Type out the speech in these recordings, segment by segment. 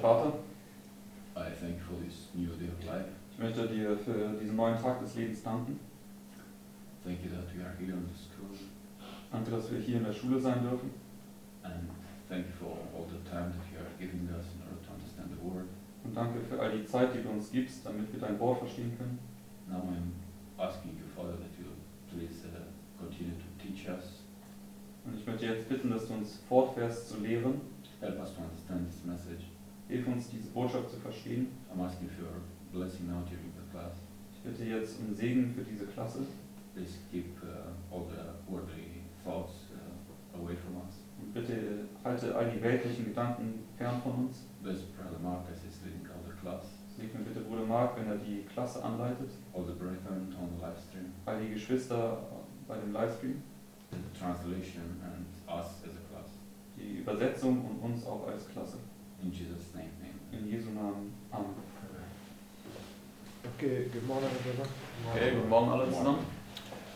Vater, I thank you for this new day of life. ich möchte dir für diesen neuen Tag des Lebens danken. Thank you that we are here in the school. Danke, dass wir hier in der Schule sein dürfen. And thank you for all the time that you are giving us in order to understand the word. Und danke für all die Zeit, die du uns gibst, damit wir dein Wort verstehen können. Now I'm asking you, Father, that you please continue to teach us. Und ich möchte jetzt bitten, dass du uns fortfährst zu lehren. Help us to understand this message. Hilf uns, diese Botschaft zu verstehen. I'm asking for your blessing now during the class. Ich bitte jetzt um Segen für diese Klasse. Please keep all the worldly thoughts away from us. Und bitte halte all die weltlichen Gedanken fern von uns. Bless Brother Mark as he's leading all the class. Segne bitte Bruder Mark, wenn er die Klasse anleitet. All the brethren on the live stream. All die Geschwister bei dem Livestream. The translation and us as a class. Die Übersetzung und uns auch als Klasse. In Jesus' name, amen. In Jesu Namen. Amen. Okay, good morning everyone. Okay, guten Morgen alle zusammen.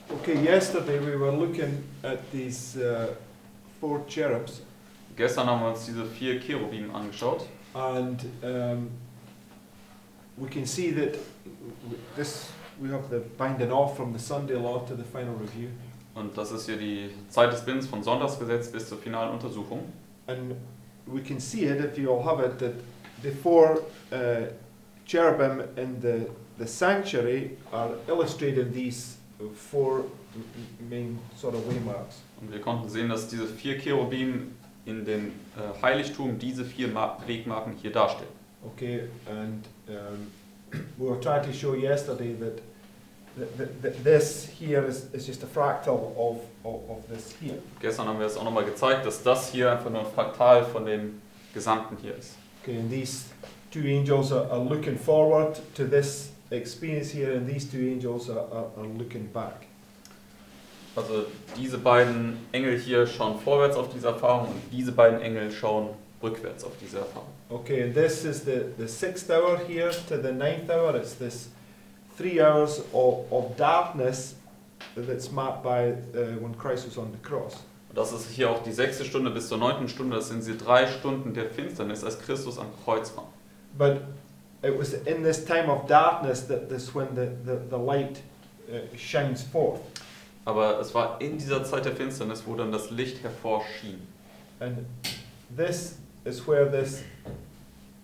Okay, yesterday we were looking at these 4 cherubs, Gestern haben wir uns diese 4 Cherubim angeschaut. and we can see that we have the binding off from the Sunday law to the final review, Und das ist hier die Zeit des Bindens von Sonntagsgesetz bis zur finalen Untersuchung. and we can see it, if you all have it, that the 4 cherubim in the sanctuary are illustrating these 4 main sort of waymarks. Und wir konnten sehen, dass diese 4 Cherubim in dem Heiligtum diese 4 Wegmarken hier darstellen. Okay, and we were trying to show yesterday that this here is just a fractal of this here. Gestern haben wir es auch nochmal gezeigt, dass das hier einfach nur ein Fraktal von dem Gesamten hier ist. Okay, and these 2 angels are looking forward to this experience here, and these 2 angels are looking back. Also diese beiden Engel hier schauen vorwärts auf diese Erfahrung und diese beiden Engel schauen rückwärts auf diese Erfahrung. Okay, and this is the 6th hour here to the 9th hour. It's this 3 hours of darkness that's marked by when Christ was on the cross. Und das ist hier auch die 6. Stunde bis zur 9. Stunde, das sind diese 3 Stunden der Finsternis, als Christus am Kreuz war. But it was in this time of darkness that when the light shines forth. Aber es war in dieser Zeit der Finsternis, wo dann das Licht hervorschien. And this is where this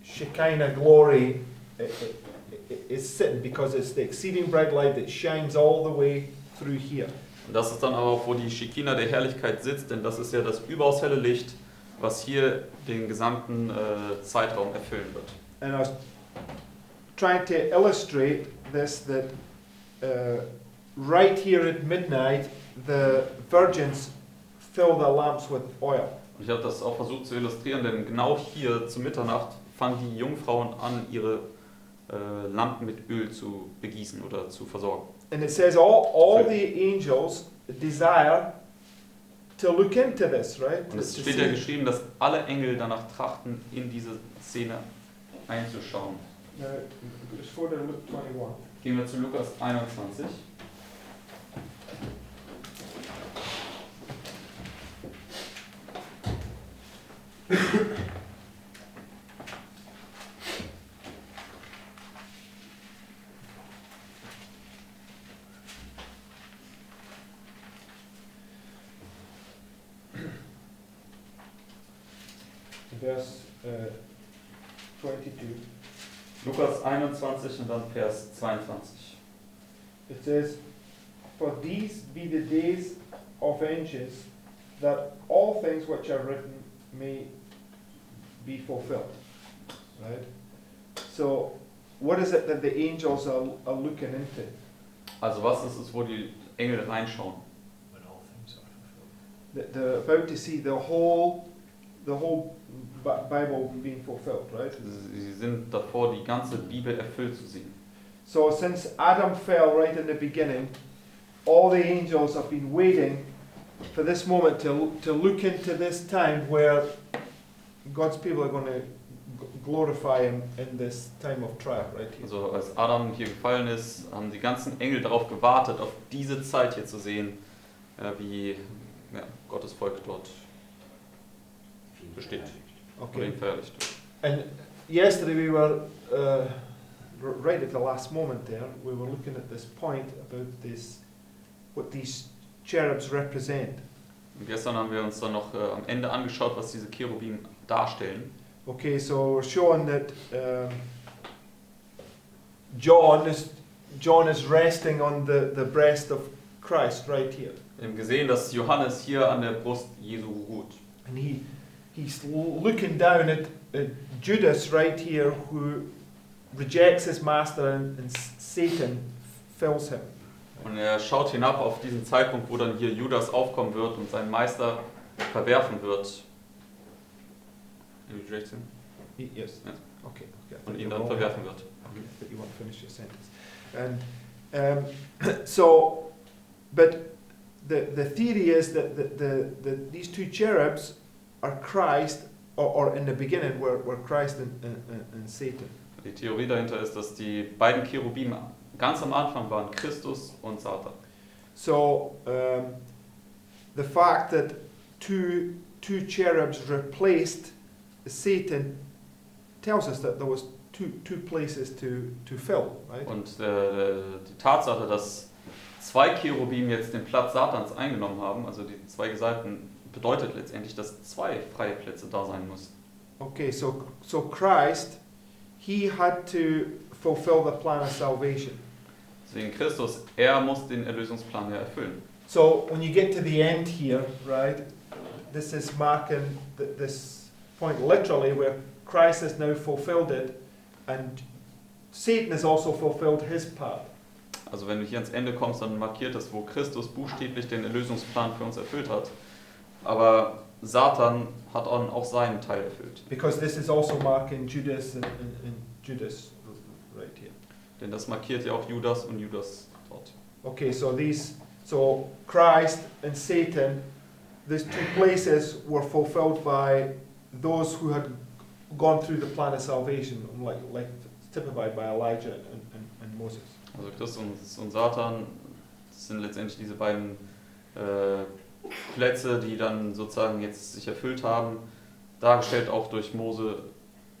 Shekinah glory is sitting, because it's the exceeding bright light that shines all the way through here. Und das ist dann aber auch, wo die Shekinah der Herrlichkeit sitzt, denn das ist ja das überaus helle Licht, was hier den gesamten Zeitraum erfüllen wird. And I was trying to illustrate this, that right here at midnight, the virgins fill their lamps with oil. Und ich habe das auch versucht zu illustrieren, denn genau hier zu Mitternacht fangen die Jungfrauen an, ihre Lampen mit Öl zu begießen oder zu versorgen. And it says all the angels desire to look into this, right? Und es steht ja geschrieben, dass alle Engel danach trachten, in diese Szene einzuschauen. It's for the Luke 21. Gehen wir zu Lukas 21. Verse 22. Lukas 21 und dann Vers 22. It says, "For these be the days of vengeance, that all things which are written may be fulfilled." Right? So, what is it that the angels are looking into? Also was ist es, wo die Engel reinschauen? When all things are fulfilled. They're about to see the whole Bible being fulfilled, right? Sie sind davor, die ganze Bibel erfüllt zu sehen. So since Adam fell right in the beginning, all the angels have been waiting for this moment to look into this time where God's people are going to glorify Him in this time of trial, right? Also als Adam hier gefallen ist, haben die ganzen Engel darauf gewartet, auf diese Zeit hier zu sehen, wie Gottes Volk dort besteht. Oder Okay. ihn verherrlicht wird. And yesterday we were right at the last moment there. We were looking at this point about this, what these cherubs represent. Und gestern haben wir uns dann noch am Ende angeschaut, was diese Cherubim darstellen. Okay, so we're showing that John is resting on the breast of Christ right here. Wir haben gesehen, dass Johannes hier an der Brust Jesu ruht. And he's looking down at Judas right here, who rejects his master, and Satan fills him. Und er schaut hinab auf diesen Zeitpunkt, wo dann hier Judas aufkommen wird und seinen Meister verwerfen wird. Yes. Ja. Okay. Und ihn dann verwerfen wird. Okay, but you want to finish your sentence. And so, but the theory is that these two cherubs are Christ, or in the beginning were Christ and Satan. Die Theorie dahinter ist, dass die beiden Cherubim ganz am Anfang waren Christus und Satan. So the fact that two cherubs replaced Satan tells us that there was two places to fill, right? Und die Tatsache, dass zwei Cherubim jetzt den Platz Satans eingenommen haben, also die zwei Gesalbten, bedeutet letztendlich, dass zwei freie Plätze da sein mussten. Okay, so Christ, he had to fulfill the plan of salvation. Deswegen Christus, er muss den Erlösungsplan ja erfüllen. So when you get to the end here, right, this is marking this point literally where Christ has now fulfilled it, and Satan has also fulfilled his part. Also wenn du hier ans Ende kommst, dann markiert das, wo Christus buchstäblich den Erlösungsplan für uns erfüllt hat. Aber Satan hat auch seinen Teil erfüllt. Because this is also marking Judas and Judas right here. Denn das markiert ja auch Judas und Judas dort. Okay, so Christ and Satan, these two places were fulfilled by those who had gone through the plan of salvation, like typified by Elijah and Moses. Also Christus und Satan, das sind letztendlich diese beiden Plätze, die dann sozusagen jetzt sich erfüllt haben, dargestellt auch durch Mose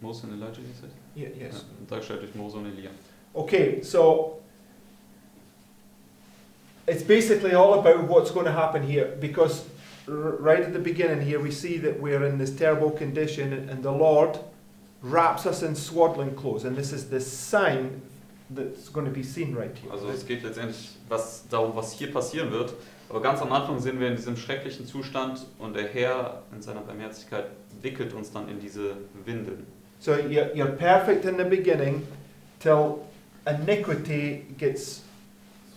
und Elijah, ist das? Yeah, yes. Ja, dargestellt durch Mose und Elia. Okay, so it's basically all about what's going to happen here, because right at the beginning here we see that we're in this terrible condition, and the Lord wraps us in swaddling clothes, and this is the sign that's going to be seen right here. Also es geht letztendlich darum, was hier passieren wird. Aber ganz am Anfang sind wir in diesem schrecklichen Zustand und der Herr in seiner Barmherzigkeit wickelt uns dann in diese Windeln. So you're perfect in the beginning till iniquity gets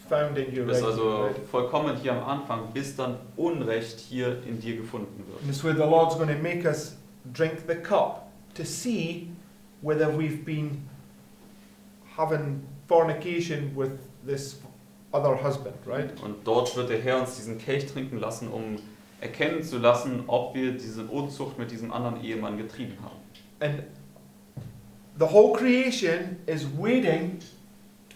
found in you. Du bist also right? vollkommen hier am Anfang, bis dann Unrecht hier in dir gefunden wird. And it's where the Lord's going to make us drink the cup to see whether we've been having fornication with this other husband, right? Und dort wird der Herr uns diesen Kelch trinken lassen, um erkennen zu lassen, ob wir diese Unzucht mit diesem anderen Ehemann getrieben haben. And the whole creation is waiting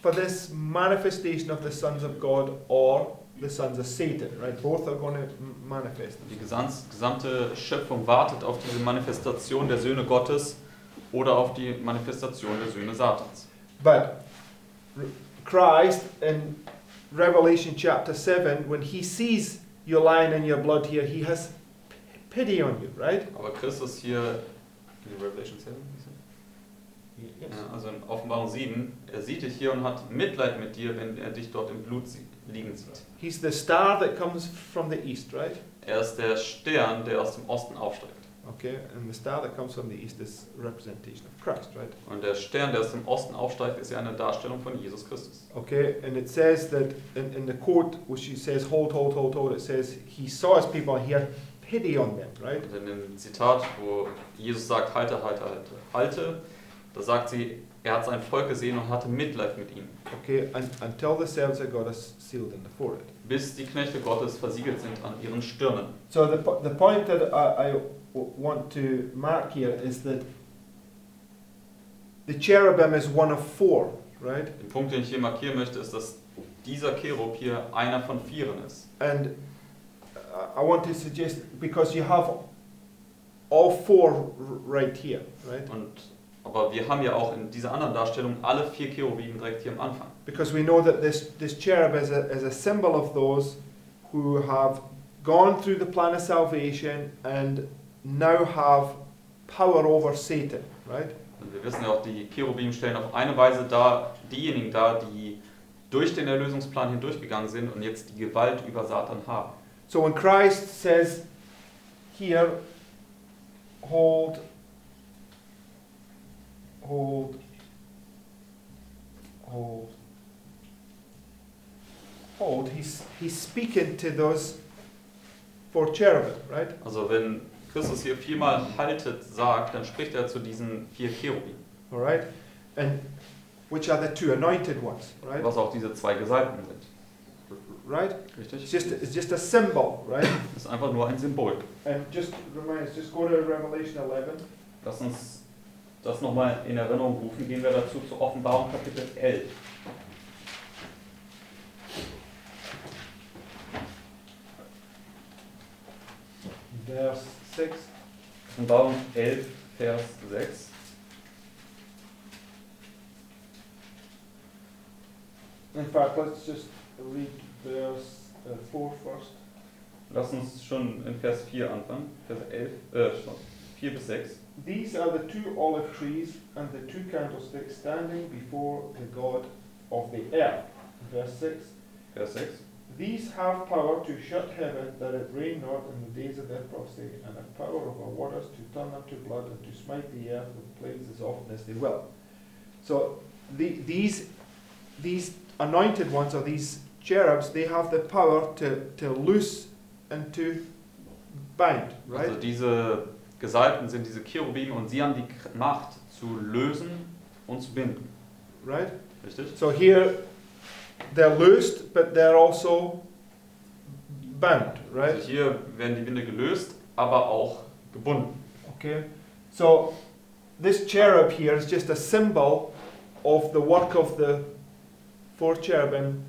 for this manifestation of the sons of God or the sons of Satan, right? Both are going to manifest. Die gesamte Schöpfung wartet auf diese Manifestation der Söhne Gottes oder auf die Manifestation der Söhne Satans. But Christ in Revelation chapter 7, when he sees your lying in your blood here, he has pity on you, right? Aber Christus hier in Revelation 7, Yes. ja, also in Offenbarung 7, er sieht dich hier und hat Mitleid mit dir, wenn er dich dort im Blut liegen sieht. He's the star that comes from the east, right? Er ist der Stern, der aus dem Osten aufsteigt. Okay, and the star that comes from the east is representation of Christ, right? Und der Stern, der aus dem Osten aufsteigt, ist ja eine Darstellung von Jesus Christus. Okay, and it says that in the quote, which he says, hold, it says, he saw his people and he had pity on them, right? Und in dem Zitat, wo Jesus sagt, halte, da sagt sie, er hat sein Volk gesehen und hatte Mitleid mit ihm. Okay, and until the servants of God are sealed in the forehead. Bis die Knechte Gottes versiegelt sind an ihren Stirnen. So the point that I want to mark here is that the cherubim is one of four, right? Der Punkt, den ich hier markieren möchte, ist, dass dieser Cherub hier einer von vieren ist. And I want to suggest, because you have all four right here, right? Und Aber wir haben ja auch in dieser anderen Darstellung alle 4 Cherubim direkt hier am Anfang. Because we know that this cherub is a symbol of those who have gone through the plan of salvation and now have power over Satan, right? Und wir wissen ja auch, die Cherubim stellen auf eine Weise dar, diejenigen dar, die durch den Erlösungsplan hindurchgegangen sind und jetzt die Gewalt über Satan haben. So when Christ says here, hold, he's speaking to those 4 cherubim, right? Also wenn Christus hier 4-mal haltet sagt, dann spricht er zu diesen 4 Cherubim. All right, and which are the 2 anointed ones, right? Was auch diese 2 Gesalbten sind. Right? Richtig? It's just a symbol, right? Das ist einfach nur ein Symbol. And just remind us, just go to Revelation 11. Lass uns das nochmal in Erinnerung rufen. Gehen wir dazu zu Offenbarung Kapitel 11. Verse 6. Offenbarung 11, Vers 6. In fact, let's just read verse 4 first. Lass uns schon in Vers 4 anfangen. Vers 11, 4 bis 6. These are the 2 olive trees and the 2 candlesticks standing before the God of the earth. Verse 6. Vers 6. These have power to shut heaven, that it rain not in the days of their prophecy, and have power over waters to turn them to blood, and to smite the earth with plagues as often as they will. So these anointed ones, or these cherubs, they have the power to loose and to bind, right? Also diese Gesalbten sind diese Cherubim und sie haben die Macht zu lösen und zu binden. Right? Richtig? So here they're loosed, but they're also bound, right? Also hier werden die Binde gelöst, aber auch gebunden. Okay. So this cherub here is just a symbol of the work of the 4 cherubim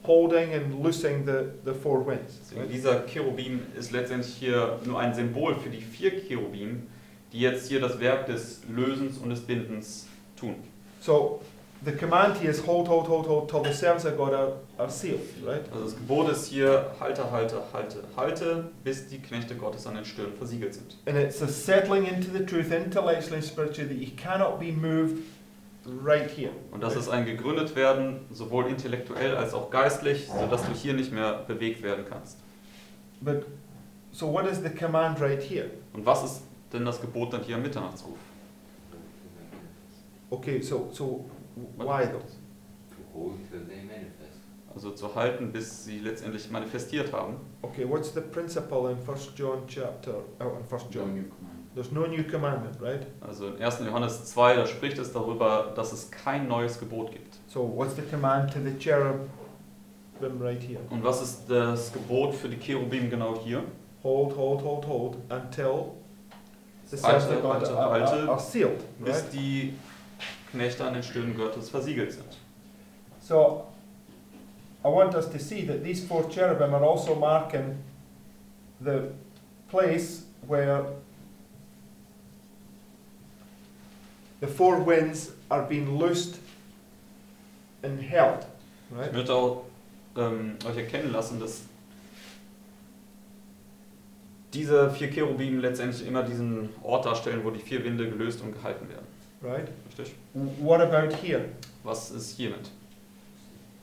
holding and loosing the 4 winds. Deswegen dieser Cherubim ist letztendlich hier nur ein Symbol für die 4 Cherubim, die jetzt hier das Werk des Lösens und des Bindens tun. So the command here is hold till the servants of God are sealed, right? Also das Gebot ist hier, halte, bis die Knechte Gottes an den Stirn versiegelt sind. And it's a settling into the truth intellectually and spiritually that you cannot be moved right here. Und das ist ein gegründet werden, sowohl intellektuell als auch geistlich, sodass du hier nicht mehr bewegt werden kannst. But so what is the command right here? Und was ist denn das Gebot dann hier am Mitternachtsruf? Okay, so why though? To hold till they manifest. Also zu halten, bis sie letztendlich manifestiert haben. Okay, what's the principle in 1 John chapter? Oh, in 1 John. There's no new commandment, right? Also in 1. Johannes 2, da spricht es darüber, dass es kein neues Gebot gibt. So what's the command to the cherubim right here? Und was ist das Gebot für die Cherubim genau hier? Hold until the Halte, servants of God halte, are sealed, Bis right? die Knechte an den Stirn Gottes versiegelt sind. So I want us to see that these 4 cherubim are also marking the place where the 4 winds are being loosed and held, right? Ich möchte auch euch erkennen lassen, dass diese 4 Cherubim letztendlich immer diesen Ort darstellen, wo die 4 Winde gelöst und gehalten werden. Right? Richtig? What about here? Was ist hiermit?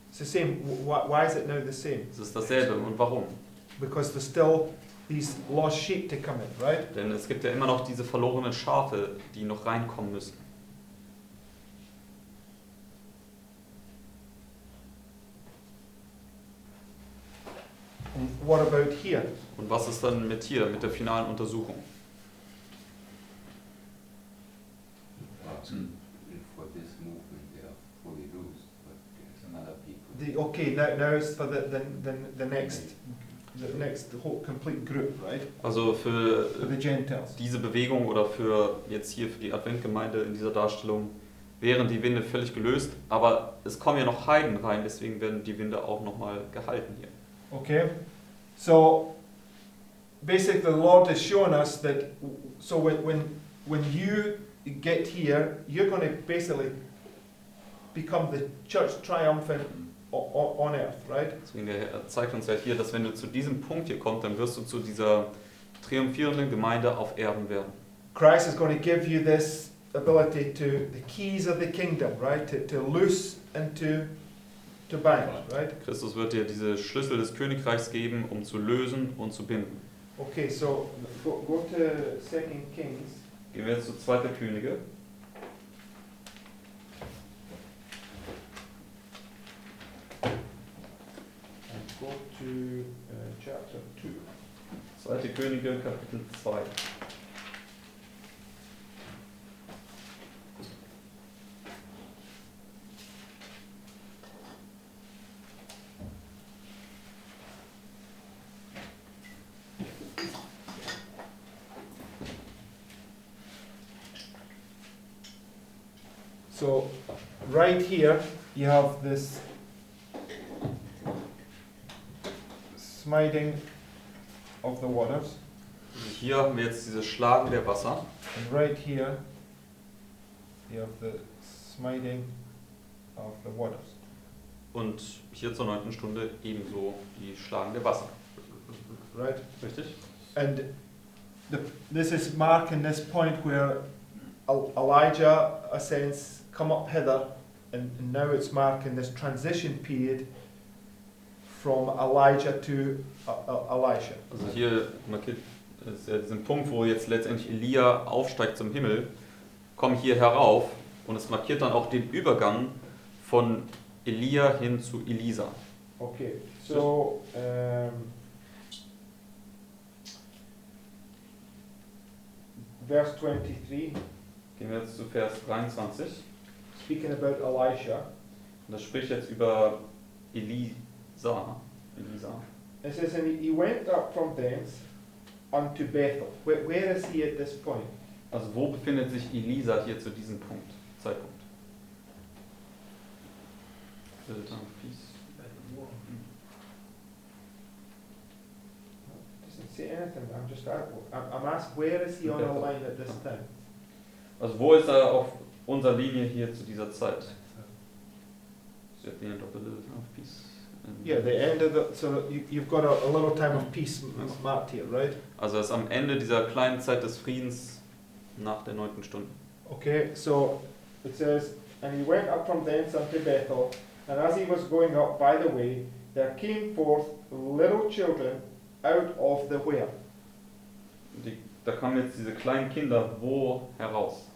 It's the same. Why is it now the same? Es ist dasselbe. Und warum? Because there's still these lost sheep to come in, right? Denn es gibt ja immer noch diese verlorenen Schafe, die noch reinkommen müssen. And what about here? Und was ist dann mit hier, mit der finalen Untersuchung? For this movement they are fully loose, but there's another people. Okay, now it's for the next whole complete group, right? Also für For the Gentiles. diese Bewegung oder für jetzt hier für die Adventgemeinde in dieser Darstellung wären die Winde völlig gelöst, aber es kommen ja noch Heiden rein, deswegen werden die Winde auch nochmal gehalten hier. Okay, so basically the Lord has shown us that. So when you get here, you're going to basically become the church triumphant on earth, right? Deswegen der Herr zeigt uns ja hier, dass wenn du zu diesem Punkt hier kommst, dann wirst du zu dieser triumphierenden Gemeinde auf Erden werden. Christ is going to give you this ability to, the keys of the kingdom, right? To loose and to bind, right? Christus wird dir diese Schlüssel des Königreichs geben, um zu lösen und zu binden. Okay, so go to 2 Kings. Gehen wir jetzt zu 2. Könige. And go to chapter 2. 2. Könige, Kapitel 2. So, right here, you have this smiting of the waters. Hier haben wir jetzt dieses Schlagen der Wasser. And right here, you have the smiting of the waters. Und hier zur 9. Stunde ebenso die Schlagen der Wasser. Right? Richtig? And this is marking this point where Elijah ascends, come up hither, and now it's marking this transition period from Elijah to Elisha. Also hier markiert ist ja diesen Punkt, wo jetzt letztendlich Elia aufsteigt zum Himmel, kommt hier herauf und es markiert dann auch den Übergang von Elia hin zu Elisa. Okay, so verse 23. Gehen wir jetzt zu Vers 23. Speaking about Elisha, Und das spricht jetzt über Elisa. it says, and he went up from thence unto Bethel. Where is he at this point? Also wo befindet sich Elisa hier zu diesem Zeitpunkt? Doesn't say anything. I'm asked, where is he on the line at this time? Also wo ist er auf unserer Linie hier zu dieser Zeit? Is at the end of the little time of peace. Yeah, the end of the. So you've got a little time of peace marked here, right? Also er ist am Ende dieser kleinen Zeit des Friedens nach der 9. Stunde. Okay, so it says, and he went up from thence unto Bethel, and as he was going up by the way, there came forth little children out of the where? Da kamen jetzt diese kleinen Kinder wo heraus?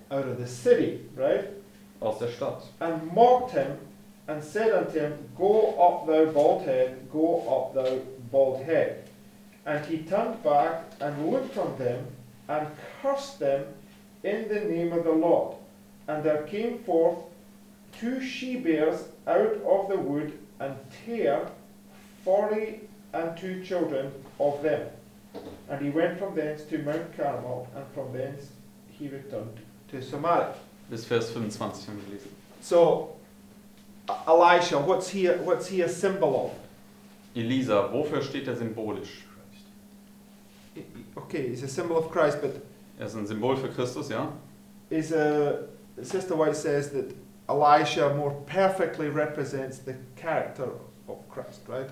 Out of the city, right? Aus der Stadt. And mocked him, and said unto him, Go up thou bald head, go up thou bald head. And he turned back and looked from them, and cursed them in the name of the Lord. And there came forth 2 she-bears out of the wood, and tare 42 children of them. And he went from thence to Mount Carmel, and from thence he returned to Samaria. Bis Vers 25 haben wir gelesen. So, Elisha, what's he a symbol of? Elisa, wofür steht er symbolisch? Okay, he's a symbol of Christ, but Er ist ein Symbol für Christus, ja? Sister White says that Elisha more perfectly represents the character of Christ, right?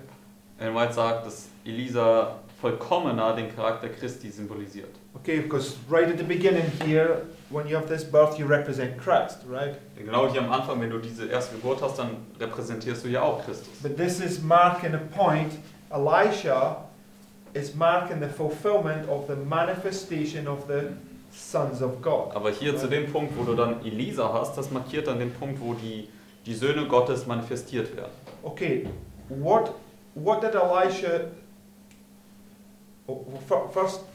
Ellen White sagt, dass Elisa vollkommener den Charakter Christi symbolisiert. Okay, because right at the beginning here, when you have this birth, you represent Christ, right? Genau hier am Anfang, wenn du diese erste Geburt hast, dann repräsentierst du ja auch Christus. But this is marking a point. Elisha is marking the fulfillment of the manifestation of the sons of God. Aber hier zu dem Punkt, wo du dann Elisa hast, das markiert dann den Punkt, wo die Söhne Gottes manifestiert werden. Okay, what did Elisha?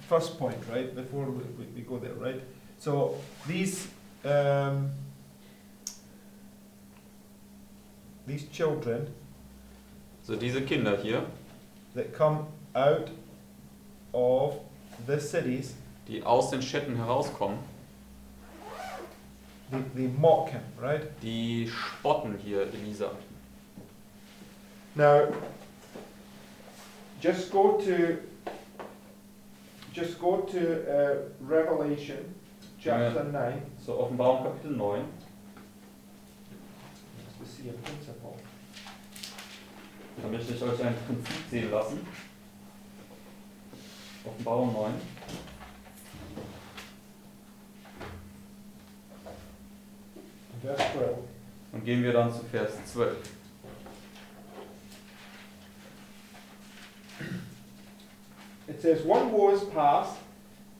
First point, right? Before we go there, right? So these children So diese Kinder hier, that come out of the cities, die aus den Städten herauskommen, they mock him, right? die spotten hier Elisa. Now, just go to Revelation chapter 9. So Offenbarung Kapitel 9. We see a principle. Da möchte ich euch ein Prinzip sehen lassen. Offenbarung 9. Verse 12. Und gehen wir dann zu Vers 12. It says, one woe is past,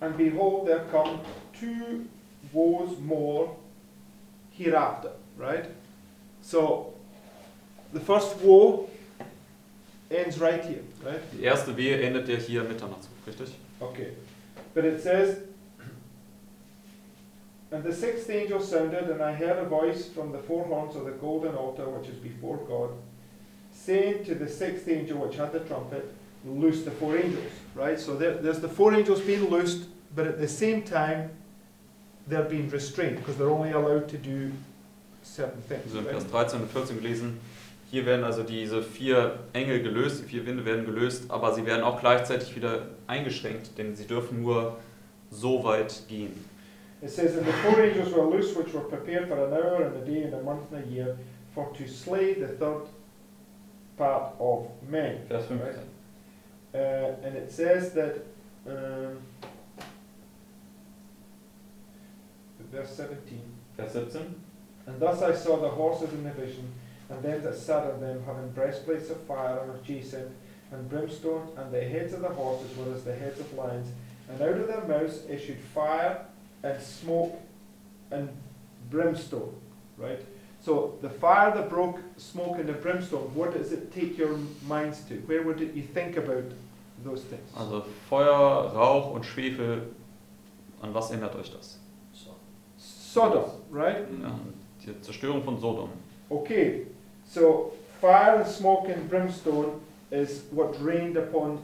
and behold, there come 2 woes more hereafter. Right? So, the first woe ends right here. Right? Die erste Wehe endet ja hier Mitternacht, richtig? Okay. But it says, and the 6th angel sounded, and I heard a voice from the 4 horns of the golden altar which is before God, saying to the 6th angel which had the trumpet, loose the 4 angels. Right? So there's the 4 angels being loosed, but at the same time, they're being restrained, because they're only allowed to do certain things. Also in Right? Vers 13 und 14 gelesen, hier werden also diese 4 Engel gelöst, die 4 Winde werden gelöst, aber sie werden auch gleichzeitig wieder eingeschränkt, denn sie dürfen nur so weit gehen. It says, and the 4 angels were loose, which were prepared for an hour and a day and a month and a year, for to slay the 3rd part of men. Vers 15. Right? And it says that, verse 17, Vers 17. and thus I saw the horses in the vision, and them that sat on them having breastplates of fire and of jacinth and brimstone, and the heads of the horses were as the heads of lions, and out of their mouths issued fire and smoke and brimstone. Right? So the fire, the smoke, and the brimstone, what does it take your minds to? Where would you think about those things? Also Feuer, Rauch und Schwefel, an was erinnert euch das? Sodom, right? Ja, die Zerstörung von Sodom. Okay, so fire and smoke and brimstone is what rained upon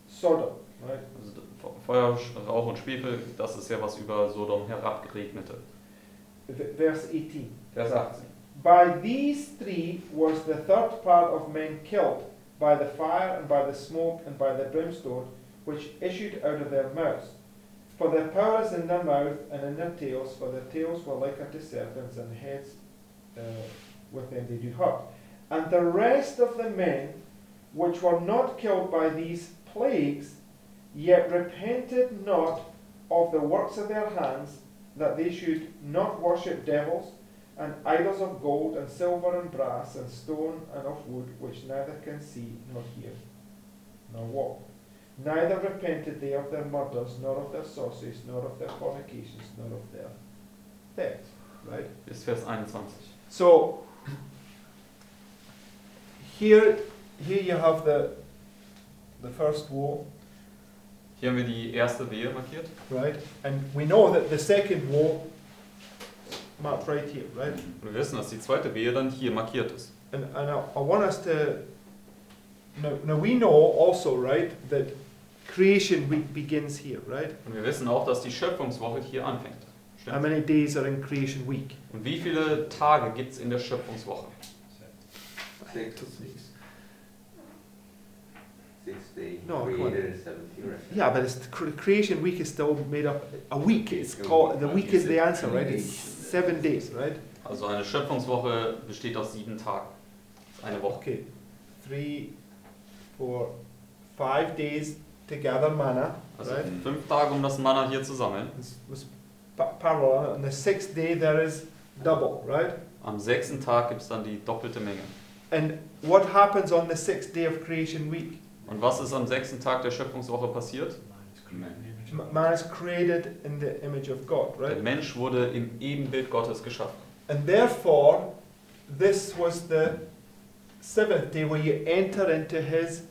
Sodom, right? Also Feuer, Rauch und Schwefel, das ist ja, was über Sodom herabgeregnete. Verse 18. Vers 18. By these 3 was the 3rd part of men killed, by the fire and by the smoke and by the brimstone, which issued out of their mouths. For their power is in their mouth and in their tails, for their tails were like unto serpents, and heads with them they do hurt. And the rest of the men which were not killed by these plagues, yet repented not of the works of their hands, that they should not worship devils, and idols of gold, and silver, and brass, and stone, and of wood, which neither can see, nor hear, nor walk. Neither repented they of their murders, nor of their sorceries, nor of their fornications, nor of their thefts. Right? Bis Vers 21. So, here you have the first woe. Hier haben wir die erste Wehe markiert. Right? And we know that the second woe marked right here, right? Und wir wissen, dass die zweite Wehe dann hier markiert ist. And I want us to now we know also, right, that creation week begins here, right? Und wir wissen auch, dass die Schöpfungswoche hier anfängt. How Stimmt? many days are in creation week? Und wie viele Tage gibt es in der Schöpfungswoche? 6 days No, come on. created and 7th rest. Yeah, but it's creation week is still made up a week. It's called the week is the answer, right? It's 7 days, right? Also eine Schöpfungswoche besteht aus 7 Tagen. Das ist eine Woche. Okay, 3, 4, 5 days to gather manna, Also right? 5 Tage, um das Manna hier zu sammeln. This was parallel. On the 6th day there is double, right? Am 6. Tag gibt es dann die doppelte Menge. And what happens on the 6th day of creation week? Und was ist am 6. Tag der Schöpfungswoche passiert? Man is created in the image of God, Der right? Mensch wurde im Ebenbild Gottes geschaffen. And therefore, this was the 7th day where you enter into His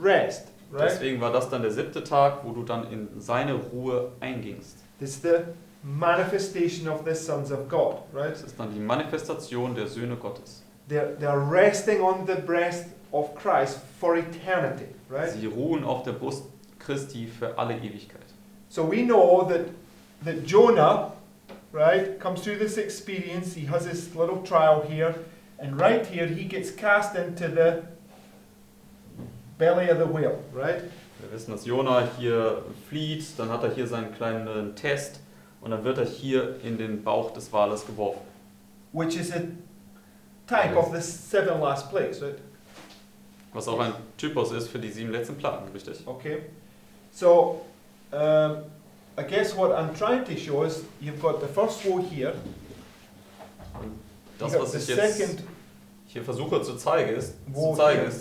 rest, right? Deswegen war das dann der 7. Tag, wo du dann in seine Ruhe eingingst. This is the manifestation of the sons of God, right? Das ist dann die Manifestation der Söhne Gottes. They're resting on the breast of Christ for eternity, right? Sie ruhen auf der Brust Christi für alle Ewigkeit. So we know that Jonah, right, comes through this experience. He has this little trial here, and right here he gets cast into the belly of the whale, right? Wir wissen, dass Jona hier flieht, dann hat er hier seinen kleinen Test Und dann wird er hier in den Bauch des Wales geworfen. which is a type of the 7 last plagues, right? Was auch ein Typus ist für die 7 letzten Plagen, richtig? Okay. So, I guess what I'm trying to show is you've got the first woe here. Und das, You got was the ich jetzt second hier versuche zu zeigen, ist,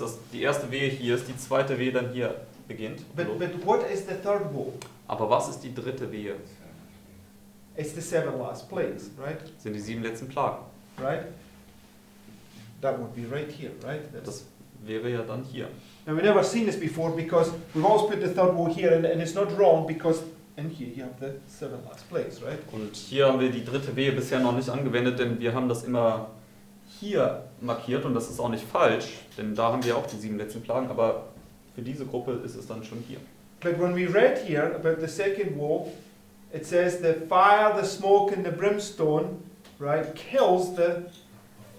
dass die erste Wehe hier ist, die zweite Wehe dann hier beginnt. But what is the third woe? Aber was ist die dritte Wehe? It's the 7 last plagues, right? Das sind die 7 letzten Plagen. Right? That would be right here, right? Das wäre ja dann hier. Now we've never seen this before because we've always put the third woe here and it's not wrong because in here you have the 7 last plagues, right? Und hier haben wir die dritte Wehe bisher noch nicht angewendet, denn wir haben das immer hier markiert und das ist auch nicht falsch, denn da haben wir auch die 7 letzten Plagen, aber für diese Gruppe ist es dann schon hier. But when we read here about the second woe, it says the fire, the smoke and the brimstone, right, kills the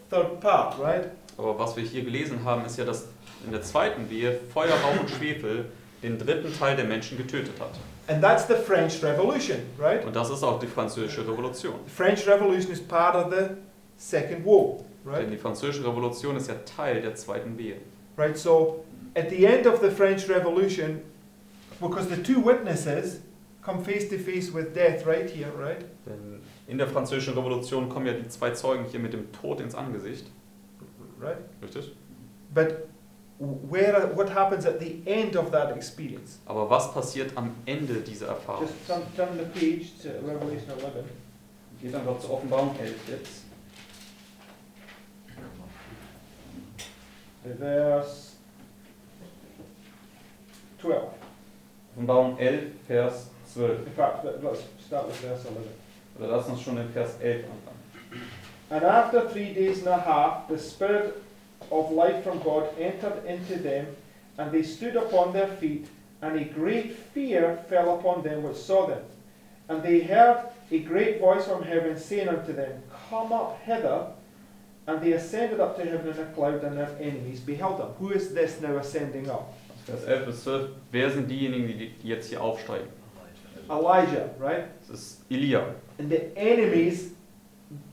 third part, right? Aber was wir hier gelesen haben, ist ja, dass in der zweiten Wehe Feuer, Rauch und Schwefel den dritten Teil der Menschen getötet hat. And that's the French Revolution, right? Und das ist auch die französische Revolution. The French Revolution is part of the second woe, Denn right? die französische Revolution ist ja Teil der zweiten Wehe. Right, so at the end of the French Revolution, because the two witnesses come face to face with death right here, right? Denn in der französischen Revolution kommen ja die 2 Zeugen hier mit dem Tod ins Angesicht. Right? Richtig? But what happens at the end of that experience? Aber was passiert am Ende dieser Erfahrung? Just turn the page to Revelation 11. Geht einfach zur Offenbarung 11 jetzt. Verse 12. Offenbarung 11, Vers 12. In fact, let's start with verse 11. Oder lass uns schon in Vers 11 anfangen. And after 3 days and a half, the Spirit of life from God entered into them, and they stood upon their feet, and a great fear fell upon them which saw them. And they heard a great voice from heaven saying unto them, Come up hither. And they ascended up to heaven in a cloud, and their enemies beheld them. Who is this now ascending up? Vers 11 bis 12. Wer sind diejenigen, die jetzt hier aufsteigen? Elijah, right? Das ist Elia. And the enemies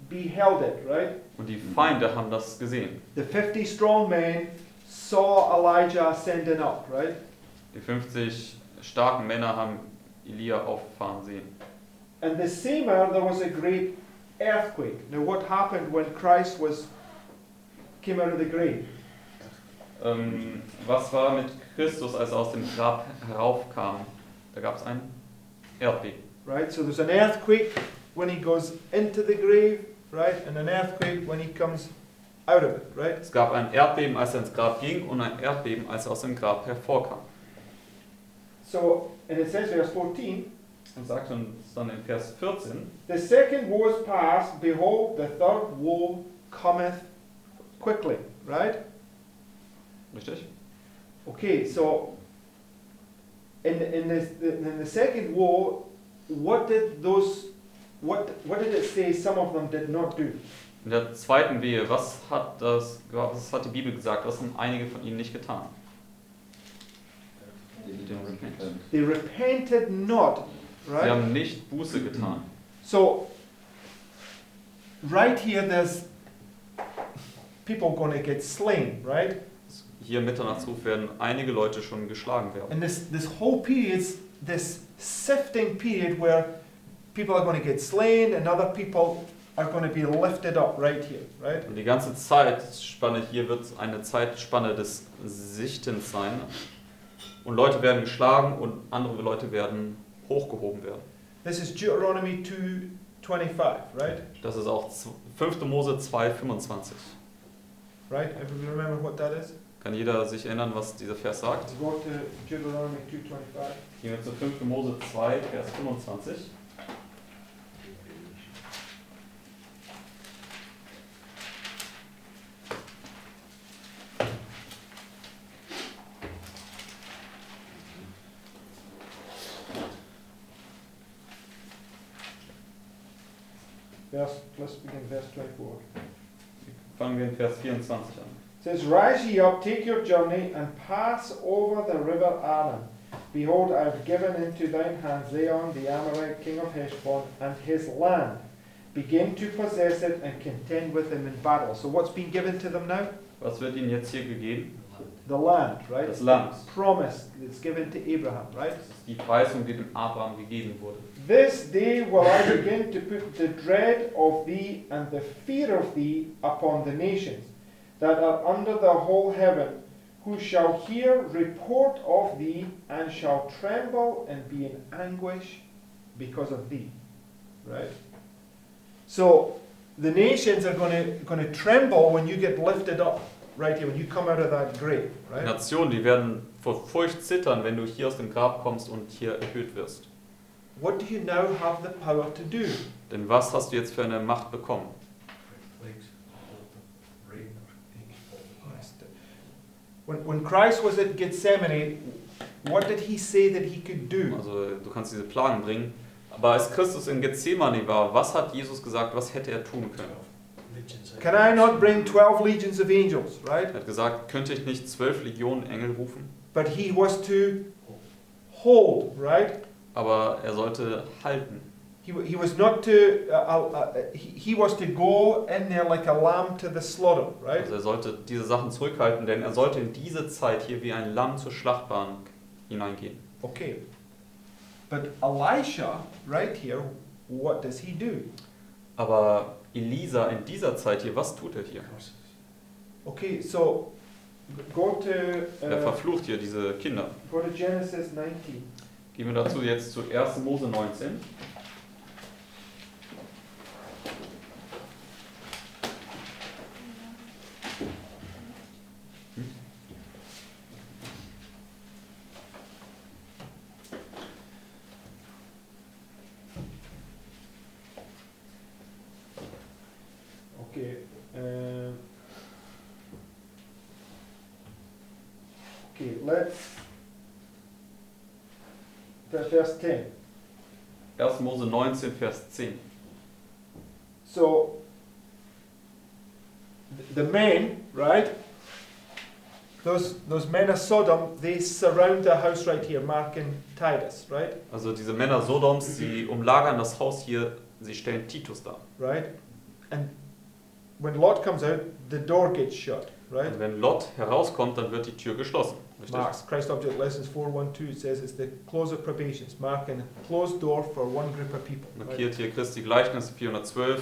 beheld it, right? Und die Feinde haben das gesehen. The 50 strong men saw Elijah ascending up, right? Die 50 starken Männer haben Elia auffahren sehen. And the same hour there was a great earthquake. Now what happened when Christ came out of the grave? Was war mit Christus, als er aus dem Grab heraufkam? Da gab es ein Erdbeben. Right? So there's an earthquake when he goes into the grave, right? And an earthquake when he comes out of it, right? Es gab ein Erdbeben, als er ins Grab ging, und ein Erdbeben, als er aus dem Grab hervorkam. So, and it says verse 14, Und sagt uns dann in Vers 14, the second woe is past, behold, the third woe cometh quickly, right? richtig? Okay, so in the second woe, what did it say some of them did not do? In der zweiten Wehe, was hat die Bibel gesagt? Was haben einige von ihnen nicht getan? They repented not, Sie right? haben nicht Buße getan. So right here there's people going to get slain, right? Hier im Mitternachtsruf werden einige Leute schon geschlagen werden. And this whole period, this sifting period where people are going to get slain and other people are going to be lifted up right here, right? Und die ganze Zeitspanne hier wird eine Zeitspanne des Sichtens sein. Und Leute werden geschlagen und andere Leute werden hochgehoben werden. This is Deuteronomy 2:25, right? Das ist auch 5. Mose 2,25. Right? Everybody remember what that is? Kann jeder sich erinnern, was dieser Vers sagt? Go to Deuteronomy 2:25. Gehen wir zu 5. Mose 2, Vers 25. Let's begin verse 24. Fangen wir in Vers 24 an. It says, Rise ye up, take your journey, and pass over the river Arnon, Behold, I have given into thine hands Sihon, the Amorite king of Heshbon, and his land. Begin to possess it and contend with him in battle. So what's been given to them now? Was wird ihnen jetzt hier gegeben? The land, right? Das Land. It's promised. It's given to Abraham, right? Das ist die Verheißung, die dem Abraham gegeben wurde. This day will I begin to put the dread of thee and the fear of thee upon the nations that are under the whole heaven, who shall hear report of thee and shall tremble and be in anguish because of thee. Right? So the nations are going to tremble when you get lifted up, right here, when you come out of that grave, Die right? Nationen, die werden vor Furcht zittern, wenn du hier aus dem Grab kommst und hier erhöht wirst. What do you now have the power to do? Denn was hast du jetzt für eine Macht bekommen? When Christ was at Gethsemane, what did he say that he could do? Also du kannst diese Plagen bringen. Aber als Christus in Gethsemane war, was hat Jesus gesagt, was hätte er tun können? Can I not bring 12 legions of angels, right? Er hat gesagt, könnte ich nicht 12 Legionen Engel rufen? But he was to hold, right? Aber er sollte halten. He was not to, he was to go in there like a lamb to the slaughter, right? Also er sollte diese Sachen zurückhalten, denn er sollte in diese Zeit hier wie ein Lamm zur Schlachtbahn hineingehen. Okay. But Elisha, right here, what does he do? Aber Elisa in dieser Zeit hier, was tut er hier? Okay, so go to Er verflucht hier diese Kinder. go to Genesis 19. Gehen wir dazu jetzt zu 1. Mose 19. Okay. Okay, let's. Verse 10. 1. Mose 19, Vers 10. So, the men, right? Those men of Sodom, they surround the house right here, Mark and Titus, right? Also diese Männer Sodoms, sie umlagern das Haus hier, sie stellen Titus dar. Right? And when Lot comes out, the door gets shut, right? Und wenn Lot herauskommt, dann wird die Tür geschlossen. Richtig? Mark's Christ Object Lessons 4:1-2, it says it's the close of probations, marking a closed door for one group of people. Right? Markiert hier Christi Gleichnis 412,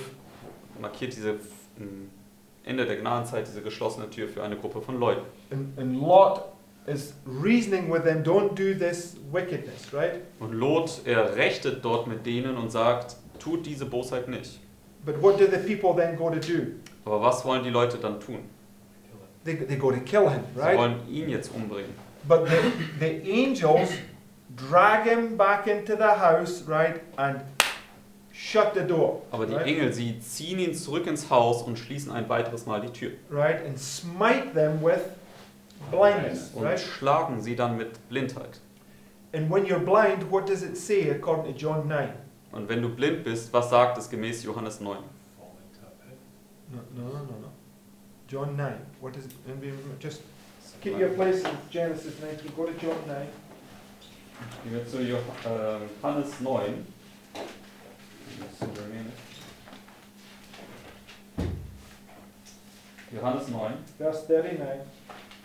markiert diese Ende der Gnadenzeit, diese geschlossene Tür für eine Gruppe von Leuten. And Lot is reasoning with them, don't do this wickedness, right? Und Lot, er rechtet dort mit denen und sagt, tut diese Bosheit nicht. But what do the people then go to do? Aber was wollen die Leute dann tun? They go to kill him, Sie right? wollen ihn jetzt umbringen. But the angels drag him back into the house, right, and shut the door. Aber die right? Engel, sie ziehen ihn zurück ins Haus und schließen ein weiteres Mal die Tür. Right, and smite them with blindness, Und right? schlagen sie dann mit Blindheit. And when you're blind, what does it say according to John 9? Und wenn du blind bist, was sagt es gemäß Johannes 9? No. John 9. What is it? And we just keep your place in Genesis 19. Go to John 9. Gehen wir zu Johannes 9. Johannes 9, Verse 39.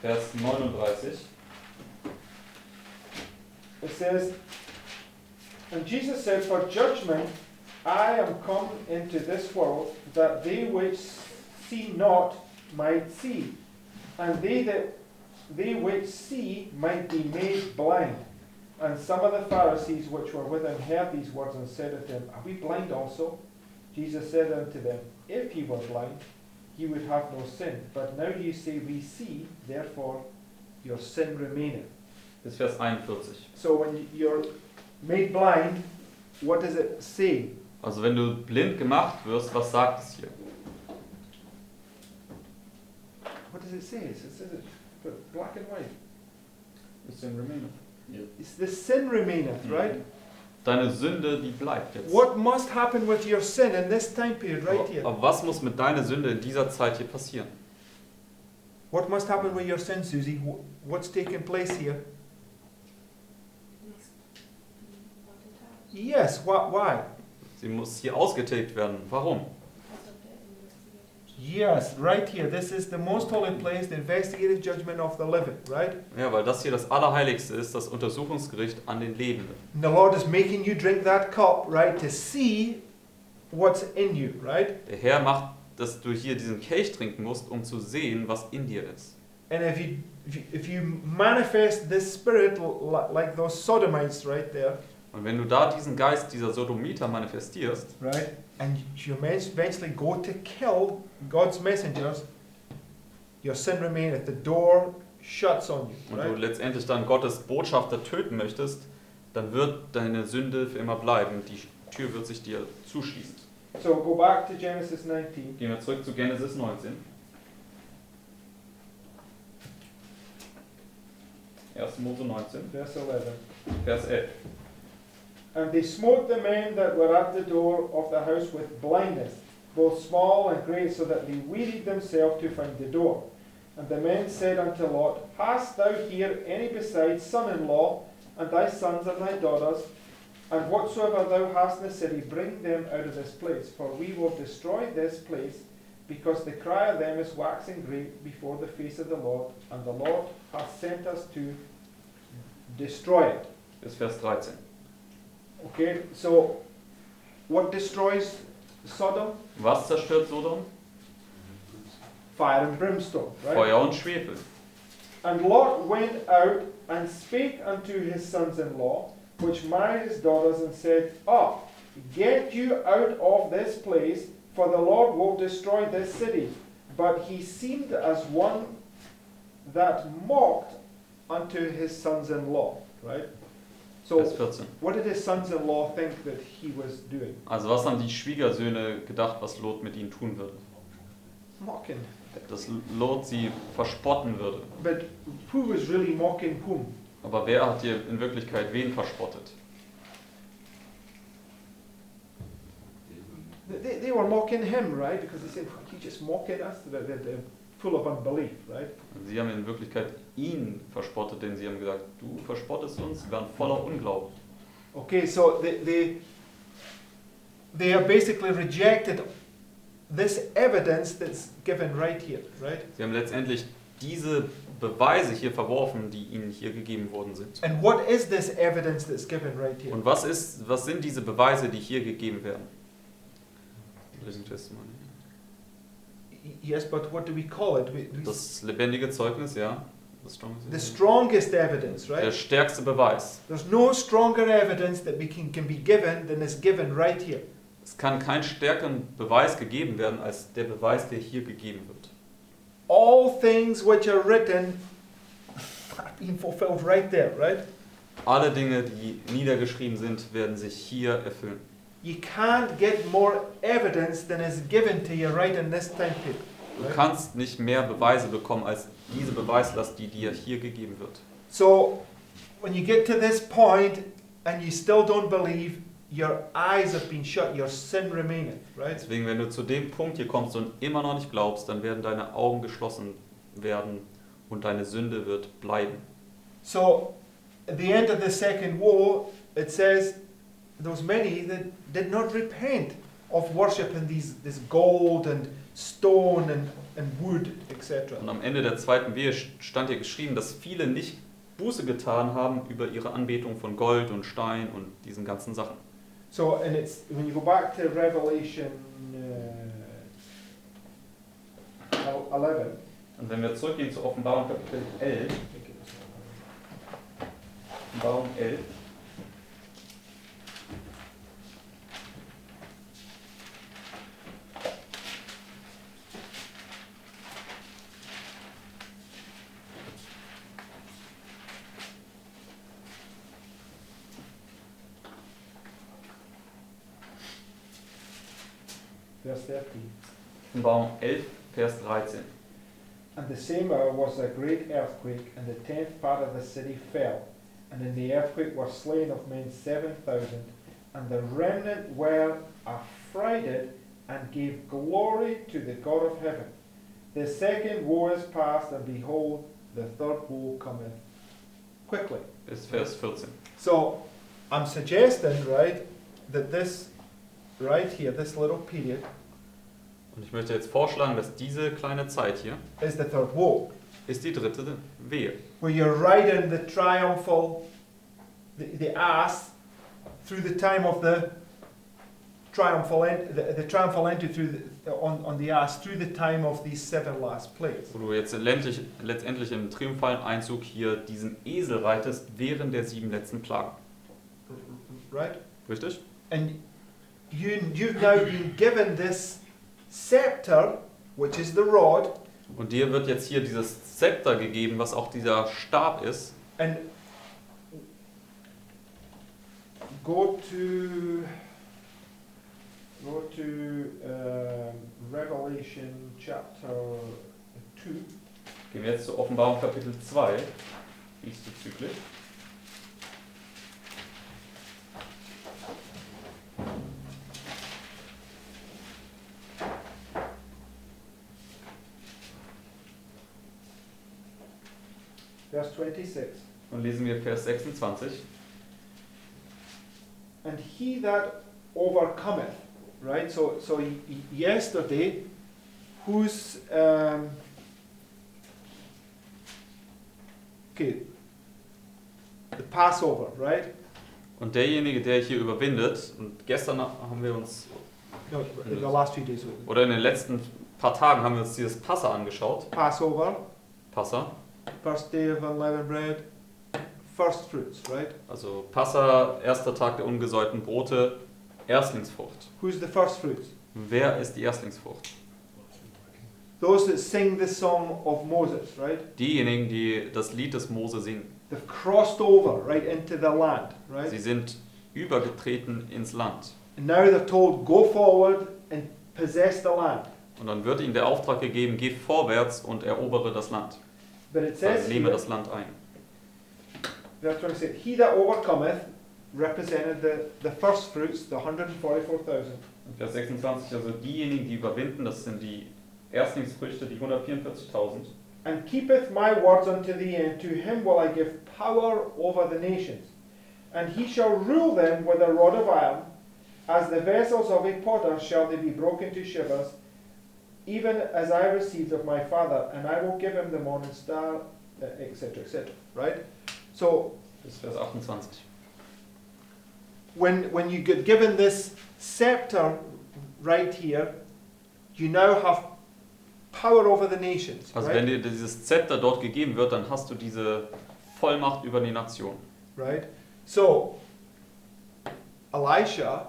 Vers 39. It says, and Jesus said, for judgment I am come into this world, that they which see not might see, and they which see might be made blind. And some of the Pharisees which were with him heard these words and said unto him, are we blind also? Jesus said unto them, if ye were blind, ye would have no sin. But now ye say, we see, therefore your sin remaineth. Bis Vers 41. So when you're made blind, what does it say? Also wenn du blind gemacht wirst, was sagt es hier? What does it say? It says it black and white. The sin remaineth. It's the sin remaineth, right? Deine Sünde, die bleibt jetzt. What must happen with your sin in this time period right here? Aber was muss mit deiner Sünde in dieser Zeit hier passieren? What must happen with your sin, Susie? What's taking place here? Yes, why? Sie muss hier ausgetilgt werden. Warum? Yes, right here. This is the most holy place, the investigative judgment of the living, right? Ja, weil das hier das Allerheiligste ist, das Untersuchungsgericht an den Lebenden. And the Lord is making you drink that cup, right, to see what's in you, right? Der Herr macht, dass du hier diesen Kelch trinken musst, um zu sehen, was in dir ist. And if you manifest this spirit like those sodomites right there, Und wenn du da diesen Geist dieser Sodomiter manifestierst, right, and you eventually go to kill God's messengers, your sin remaineth. The door shuts on you, und du right? letztendlich dann Gottes Botschafter töten möchtest, dann wird deine Sünde für immer bleiben. Die Tür wird sich dir zuschließen. So go back to Genesis 19. Gehen wir zurück zu Genesis 19. 1. Mose 19, Verse 11. Vers 11. And they smote the men that were at the door of the house with blindness, both small and great, so that they wearied themselves to find the door. And the men said unto Lot, Hast thou here any besides son-in-law, and thy sons and thy daughters? And whatsoever thou hast in the city, bring them out of this place, for we will destroy this place, because the cry of them is waxing great before the face of the Lord, and the Lord hath sent us to destroy it. Bis Vers 13. Okay, so what destroys Sodom? Was zerstört Sodom? Fire and brimstone, right? Feuer und Schwefel. And Lot went out and spake unto his sons-in-law, which married his daughters, and said, Up, get you out of this place, for the Lord will destroy this city. But he seemed as one that mocked unto his sons-in-law, right? So, Vers 14. what did his sons-in-law think that he was doing? Also was haben die Schwiegersöhne gedacht, was Lot mit ihnen tun würde? Mocking. Dass Lot sie verspotten würde. But who was really mocking whom? Aber wer hat hier in Wirklichkeit wen verspottet? They were mocking him, right? Because they said, you just mocking us? They're full of unbelief, right? Sie haben in Wirklichkeit ihn verspottet, denn sie haben gesagt, du verspottest uns, wir waren voller Unglauben. Okay, so they are basically rejected this evidence that's given right here, right? Sie haben letztendlich diese Beweise hier verworfen, die ihnen hier gegeben worden sind. And what is this evidence that's given right here? Und was sind diese Beweise, die hier gegeben werden? Living Testimony. Yes, but what do we call it? Das lebendige Zeugnis, ja. The strongest evidence, Der right? stärkste Beweis. There's no stronger evidence that can be given than is given right here. Es kann kein stärkeren Beweis gegeben werden, als der Beweis, der hier gegeben wird. All things which are written are being fulfilled right there, right? Alle Dinge, die niedergeschrieben sind, werden sich hier erfüllen. You can't get more evidence than is given to you right in this time period. Du Right? kannst nicht mehr Beweise bekommen, als diese Beweislast, die dir hier gegeben wird. So, when you get to this point and you still don't believe, your eyes have been shut, your sin remaineth, right? Deswegen, wenn du zu dem Punkt hier kommst und immer noch nicht glaubst, dann werden deine Augen geschlossen werden und deine Sünde wird bleiben. So, at the end of the second woe, it says, those many that did not repent of worshiping this gold and stone and wood, etc. Und am Ende der zweiten Wehe stand hier geschrieben, dass viele nicht Buße getan haben über ihre Anbetung von Gold und Stein und diesen ganzen Sachen. So, and it's when you go back to Revelation 11. Und wenn wir zurückgehen zur Offenbarung Kapitel 11, Offenbarung 11, Verse 13. Offenbarung 11, Vers 13. And the same hour was a great earthquake, and the 10th part of the city fell. And in the earthquake were slain of men 7,000, and the remnant were affrighted, and gave glory to the God of heaven. The second woe is past, and behold, the third woe cometh quickly. Bis Vers 14. So, I'm suggesting, right, that this right here, this little period, Und ich möchte jetzt vorschlagen, dass diese kleine Zeit hier is the third woe, ist die dritte Wehe, where you're riding the triumphal, the ass through the time of the triumphal the triumphal entry through on the ass through the time of these 7 last plagues. wo du jetzt letztendlich im triumphalen Einzug hier diesen Esel reitest während der 7 letzten Plagen. Right? Richtig? And you've now been given this scepter, which is the rod, Und dir wird jetzt hier dieses Zepter gegeben, was auch dieser Stab ist. and go to Revelation chapter 2. Gehen wir jetzt zur Offenbarung Kapitel 2, diesbezüglich. Verse 26. Und lesen wir Vers 26. And he that overcometh, right? So yesterday, who's okay? The Passover, right? Und derjenige, der hier überwindet, und gestern haben wir uns, No, in the last few days. oder in den letzten paar Tagen haben wir uns dieses Passa angeschaut. Passover, Passa, first day of unleavened bread, first fruits, right? also Passa, erster Tag der ungesäuerten Brote, Erstlingsfrucht. Who's the first fruits? Wer ist die Erstlingsfrucht? Those that sing the song of Moses, right? Diejenigen, die das Lied des Mose singen. They've crossed over right into the land, right? Sie sind übergetreten ins Land. And now they're told, go forward and possess the land. Und dann wird ihnen der Auftrag gegeben, geh vorwärts und erobere das Land. But it says Also nehme here, das Land ein. verse 26, he that overcometh represented the first fruits, the 144,000. Vers 26, also diejenigen, die überwinden, das sind die Erstlingsfrüchte, die 144.000. And keepeth my words unto the end, to him will I give power over the nations. And he shall rule them with a rod of iron, as the vessels of a potter shall they be broken to shivers, even as I received of my Father, and I will give him the morning star, etc., etc. Right? So, Das ist Vers 28. when you get given this scepter right here, you now have power over the nations. Also Right? wenn dir dieses Zepter dort gegeben wird, dann hast du diese Vollmacht über die Nation. Right? So, Elisha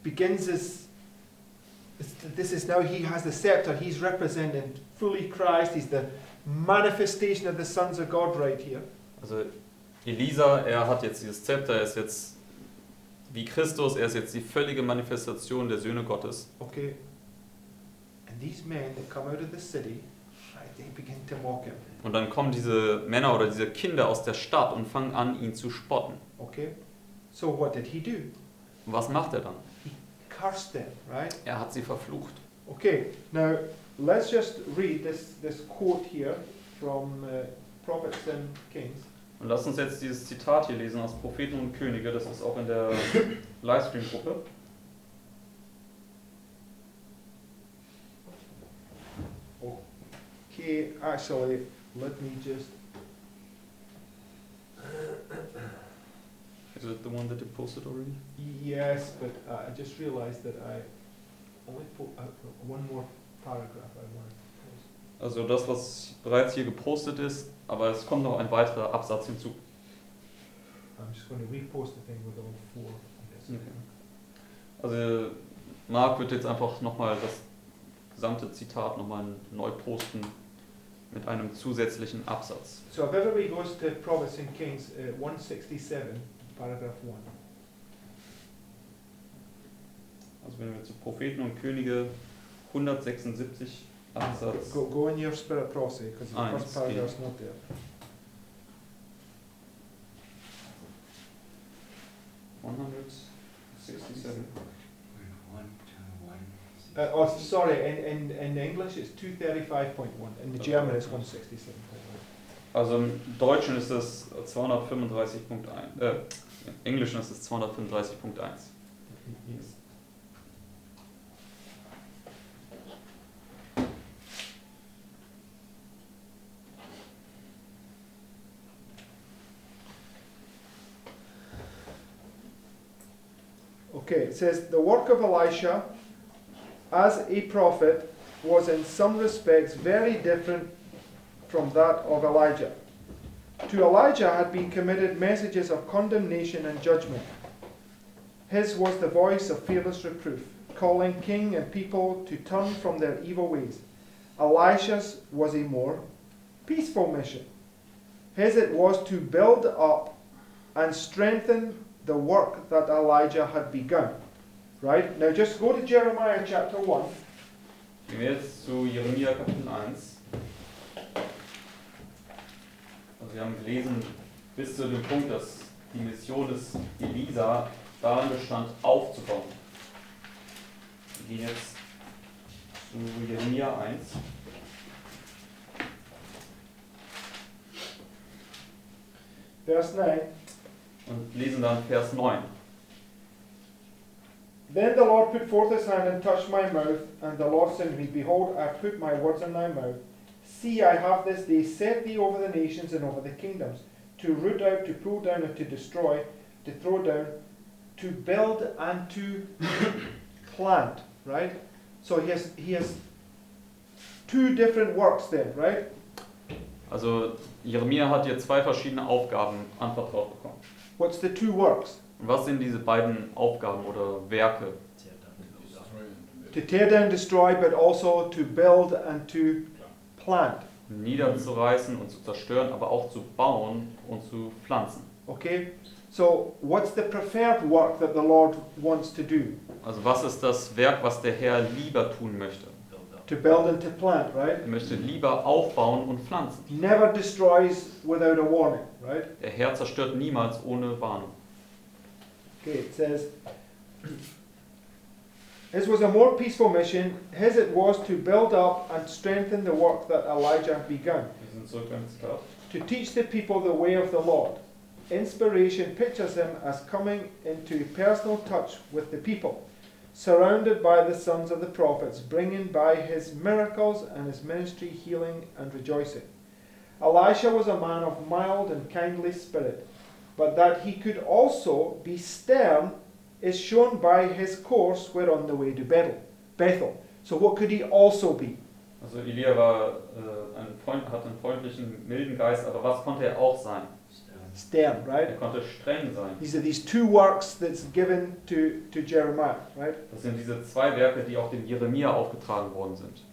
begins this is now he has the scepter, he's representing fully Christ, he's the manifestation of the sons of God right here. Also Elisa, er hat jetzt dieses Zepter, er ist jetzt wie Christus, er ist jetzt die völlige Manifestation der Söhne Gottes. Okay? And these men that come out of the city, right, they begin to mock him. Und dann kommen diese Männer oder diese Kinder aus der Stadt und fangen an, ihn zu spotten. Okay? So what did he do? Und was macht er dann? He cursed them, right? Er hat sie verflucht. Okay, now let's just read this quote here from Prophets and Kings. Und lasst uns jetzt dieses Zitat hier lesen aus Propheten und Könige, das ist auch in der Livestream-Gruppe. Okay, actually, let me just. Is it the one that you posted already? Yes, but I just realized that I only put one more paragraph I wanted to post. Also das, was bereits hier gepostet ist, aber es kommt noch ein weiterer Absatz hinzu. I'm just going to repost the thing with all 4 of this. Okay. Also Marc wird jetzt einfach nochmal das gesamte Zitat nochmal neu posten mit einem zusätzlichen Absatz. So if everybody goes to Prophets and Kings 167, paragraph 1. Also wenn wir zu Propheten und Könige 176 Absatz. Go in your spirit prophecy, because the Eins, first paragraph's not there. Sorry, in English it's 235.1, in the German it's 167.1. Also im Deutschen ist es 235.1. Im Englischen ist es 235.1. Yes. Okay, it says the work of Elisha as a prophet was in some respects very different from that of Elijah. To Elijah had been committed messages of condemnation and judgment. His was the voice of fearless reproof, calling king and people to turn from their evil ways. Elisha's was a more peaceful mission. His it was to build up and strengthen the work that Elijah had begun. Right? Now just go to Jeremiah chapter 1. Gehen wir jetzt zu Jeremia Kapitel 1. Also wir haben gelesen bis zu dem Punkt, dass die Mission des Elisa darin bestand, aufzubauen. Wir gehen jetzt zu Jeremia 1. Verse 9. Und lesen dann Vers 9. Then the Lord put forth his hand and touched my mouth, and the Lord said to me, Behold, I put my words in thy mouth. See, I have this day set thee over the nations and over the kingdoms, to root out, to pull down, and to destroy, to throw down, to build and to plant. Right? So he has two different works there, right? Also Jeremia hat hier zwei verschiedene Aufgaben anvertraut bekommen. What's the two works? Und was sind diese beiden Aufgaben oder Werke? To tear down, destroy, but also to build and to plant. Niederzureißen und zu zerstören, aber auch zu bauen und zu pflanzen. Okay? So, what's the preferred work that the Lord wants to do? Also was ist das Werk, was der Herr lieber tun möchte? To build and to plant, right? Er möchte lieber aufbauen und pflanzen. He never destroys without a warning, right? Der Herr zerstört niemals ohne Warnung. Okay, it says, His was a more peaceful mission. His it was to build up and strengthen the work that Elijah had begun. Wir sind zurück beim Zitat. To teach the people the way of the Lord. Inspiration pictures him as coming into personal touch with the people, surrounded by the sons of the prophets, bringing by his miracles and his ministry healing and rejoicing. Elisha was a man of mild and kindly spirit, but that he could also be stern is shown by his course where on the way to Bethel. So what could he also be? Also Elia war, hat einen freundlichen, milden Geist, aber was konnte er auch sein? Stern, right? Er konnte streng sein. These are these two works that's given to Jeremiah, right? Das sind diese zwei Werke, die auch dem Jeremia aufgetragen worden sind.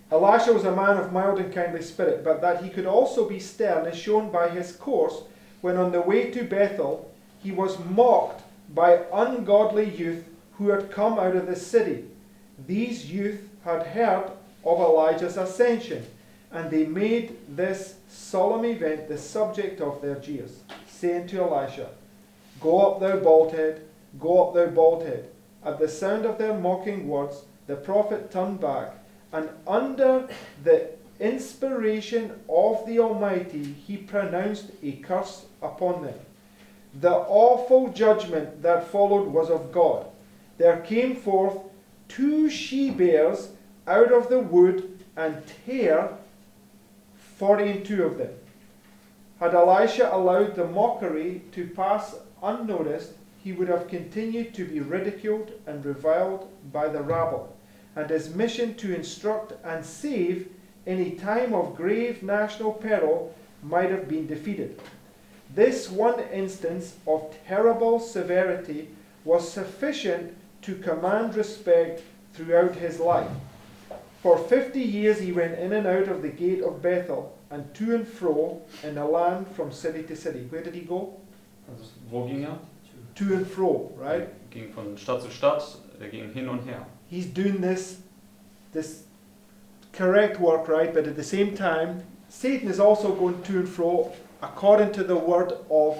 Elisha was a man of mild and kindly spirit, but that he could also be stern is shown by his course when on the way to Bethel he was mocked by ungodly youth who had come out of the city. These youth had heard of Elijah's ascension, and they made this solemn event the subject of their jeers, saying to Elisha, Go up, thou bald head, go up, thou bald head. At the sound of their mocking words, the prophet turned back, and under the inspiration of the Almighty, he pronounced a curse upon them. The awful judgment that followed was of God. There came forth 2 she-bears out of the wood, and tare 42 of them. Had Elisha allowed the mockery to pass unnoticed, he would have continued to be ridiculed and reviled by the rabble, and his mission to instruct and save in a time of grave national peril might have been defeated. This one instance of terrible severity was sufficient to command respect throughout his life. For 50 years he went in and out of the gate of Bethel, and to and fro in the land from city to city. Where did he go? Also, wo ging er? To and fro, right? Er ging von Stadt zu Stadt, er ging hin und her. He's doing this correct work, right? But at the same time, Satan is also going to and fro according to the word of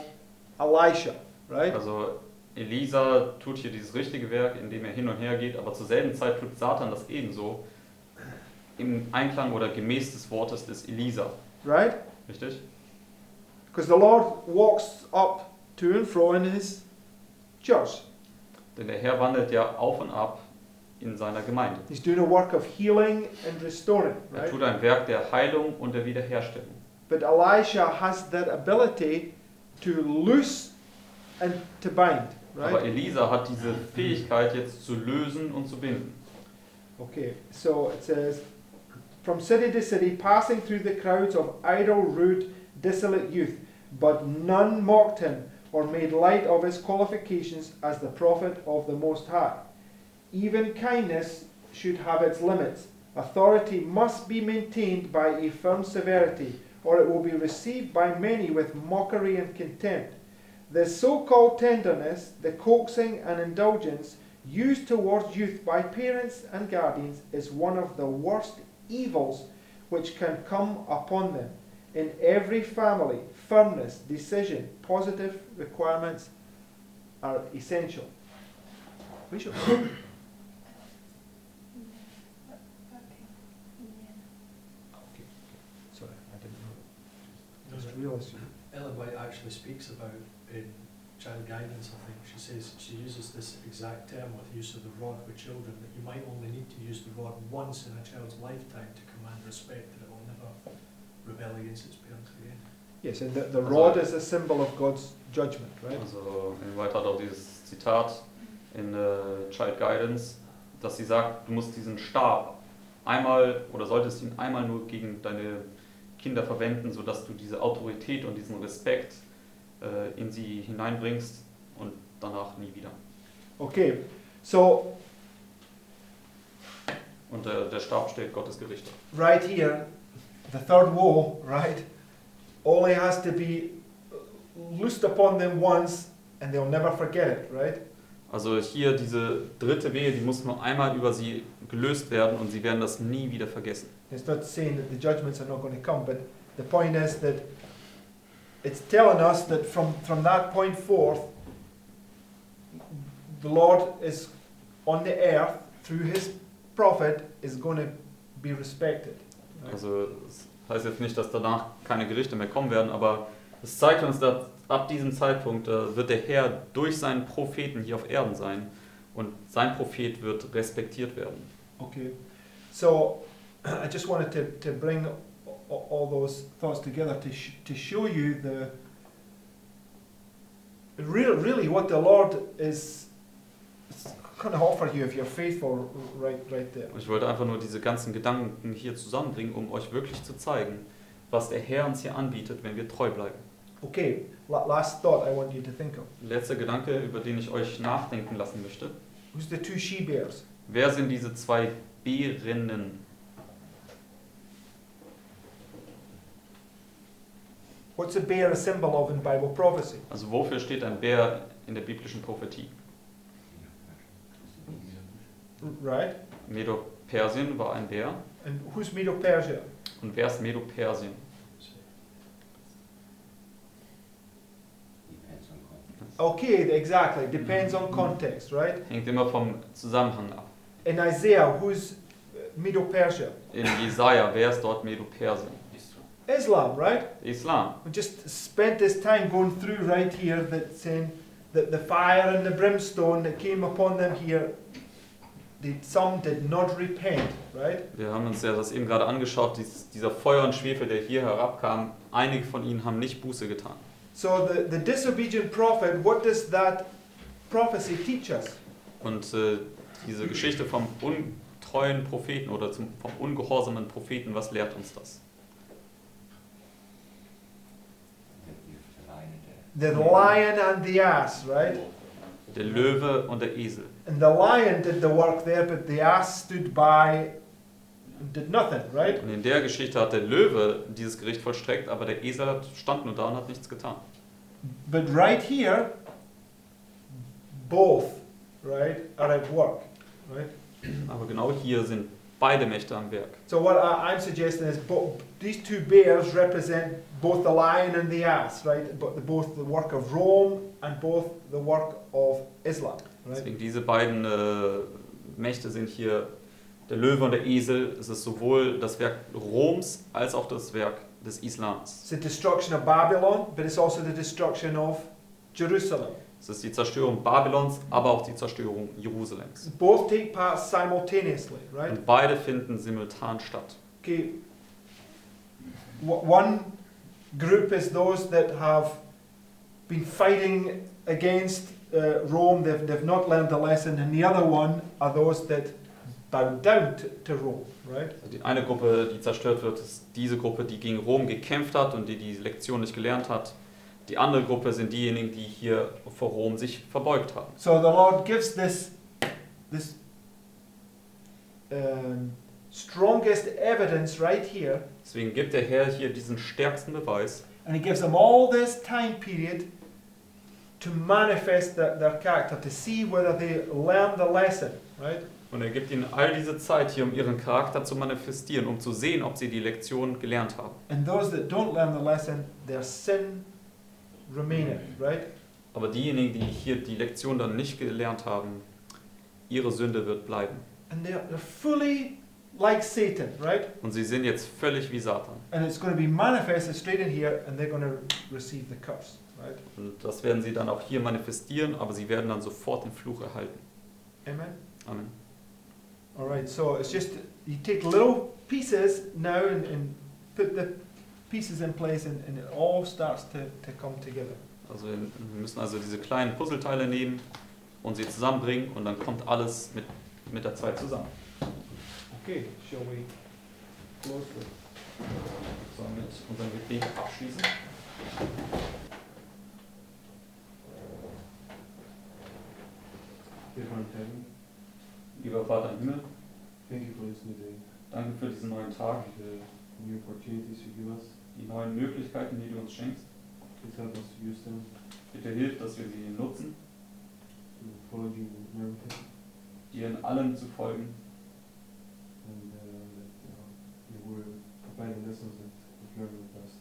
Elisha, right? Also Elisa tut hier dieses richtige Werk, indem er hin und her geht, aber zur selben Zeit tut Satan das ebenso im Einklang oder gemäß des Wortes des Elisa. Right? Richtig? Because the Lord walks up to and fro in his church. Denn der Herr wandelt ja auf und ab in seiner Gemeinde. He's doing a work of healing and restoring, Er right? tut ein Werk der Heilung und der Wiederherstellung. But Elisha has that ability to loose and to bind, Aber right? Elisa hat diese Fähigkeit jetzt zu lösen und zu binden. Okay, so it says, from city to city, passing through the crowds of idle, rude, dissolute youth, but none mocked him or made light of his qualifications as the prophet of the Most High. Even kindness should have its limits. Authority must be maintained by a firm severity, or it will be received by many with mockery and contempt. The so-called tenderness, the coaxing and indulgence used towards youth by parents and guardians is one of the worst evils which can come upon them. In every family, firmness, decision, positive requirements are essential. Bishop. Sorry, I didn't know. Just realised you. Ellen White actually speaks about in child guidance, I think. She says she uses this exact term with use of the rod with children, that you might only need to use the rod once in a child's lifetime to command respect, that it will never rebel against its parents again. Yes, and the rod is a symbol of God's judgment, right? Also Ellen White hat auch dieses Zitat in Child Guidance, dass sie sagt, du musst diesen Stab einmal oder solltest ihn einmal nur gegen deine Kinder verwenden, sodass du diese Autorität und diesen Respekt in sie hineinbringst und danach nie wieder. Okay, so Und der Stab stellt Gottes Gerichte. right here, the third woe, right, only has to be loosed upon them once and they'll never forget it, right? Also hier diese dritte Wehe, die muss nur einmal über sie gelöst werden und sie werden das nie wieder vergessen. It's not saying that the judgments are not going to come, but the point is that it's telling us that from that point forth, the Lord is on the earth through his prophet is going to be respected. Right? Also das heißt jetzt nicht, dass danach keine Gerichte mehr kommen werden, aber es zeigt uns, dass ab diesem Zeitpunkt wird der Herr durch seinen Propheten hier auf Erden sein und sein Prophet wird respektiert werden. Okay, so I just wanted to bring all those thoughts together to show you really what the Lord is going to offer you if you're faithful right there. Ich wollte einfach nur diese ganzen Gedanken hier zusammenbringen, um euch wirklich zu zeigen, was der Herr uns hier anbietet, wenn wir treu bleiben. Okay, last thought I want you to think of. Letzter Gedanke, über den ich euch nachdenken lassen möchte. Who's the two she-bears? Wer sind diese zwei Bärinnen? What's a bear a symbol of in Bible prophecy? Also wofür steht ein Bär in der biblischen Prophetie? Right? Medo-Persien war ein Bär. And who's Medo-Persia? Und wer ist Medo-Persien? Depends on context. Okay, exactly. Depends on context, right? Hängt immer vom Zusammenhang ab. In Isaiah, who's Medo-Persia? In Jesaja, wer ist dort Medo-Persien? Islam, right? Islam. We just spent this time going through right here that saying that the fire and the brimstone that came upon them here, some did not repent, right? Wir haben uns ja das eben gerade angeschaut, dieser Feuer und Schwefel, der hier herabkam, einige von ihnen haben nicht Buße getan. So the disobedient prophet, what does that prophecy teach us? Und diese Geschichte vom untreuen Propheten oder vom ungehorsamen Propheten, was lehrt uns das? The lion and the ass, right? Der Löwe und der Esel. And the lion did the work there, but the ass stood by and did nothing, right? Und in der Geschichte hat der Löwe dieses Gericht vollstreckt, aber der Esel stand nur da und hat nichts getan. But right here, both, right, are at work, right? Aber genau hier sind beide Mächte am Werk. So what I'm suggesting is these two bears represent both the lion and the ass, right? But both the work of Rome and both the work of Islam, right? Deswegen diese beiden Mächte sind hier der Löwe und der Esel. Es ist sowohl das Werk Roms als auch das Werk des Islams. It's the destruction of Babylon, but it's also the destruction of Jerusalem. Es ist die Zerstörung Babylons, aber auch die Zerstörung Jerusalems. Both take part simultaneously, right? Und beide finden simultan statt. Okay. One group is those that have been fighting against Rome. They've not learned the lesson, and the other one are those that bow down to Rome, right? Also die eine Gruppe, die zerstört wird, ist diese Gruppe, die gegen Rom gekämpft hat und die Lektion nicht gelernt hat. Die andere Gruppe sind diejenigen, die hier vor Rom sich verbeugt haben. So the Lord gives this strongest evidence right here, Deswegen gibt der Herr hier diesen stärksten Beweis and He gives them all this time period to manifest their character, to see whether they learn the lesson, right? und er gibt ihnen all diese Zeit hier, um ihren Charakter zu manifestieren, um zu sehen, ob sie die Lektion gelernt haben. And those that don't learn the lesson, their sin remaineth, right? Aber diejenigen, die hier die Lektion dann nicht gelernt haben, ihre Sünde wird bleiben. And they're fully like Satan, right? Und sie sind jetzt völlig wie Satan. And it's going to be manifested straight in here, and they're going to receive the curse, right? Und das werden sie dann auch hier manifestieren, aber sie werden dann sofort den Fluch erhalten. Amen. Amen. All right. So it's just you take little pieces now and put the pieces in place, and it all starts to come together. Also wir müssen also diese kleinen Puzzleteile nehmen und sie zusammenbringen und dann kommt alles mit der Zeit zusammen. Okay. Shall we close with? So, mit unserem Gebet abschließen. Dear Father in heaven, Lieber Vater im Himmel, thank you for this new day, danke für diesen neuen Tag, the new opportunities you give us. die neuen Möglichkeiten, die du uns schenkst. Please help us to use them Bitte hilf, dass wir sie nutzen, to follow you in everything, dir in allem zu folgen and that we will apply the lessons that we've learned in the past.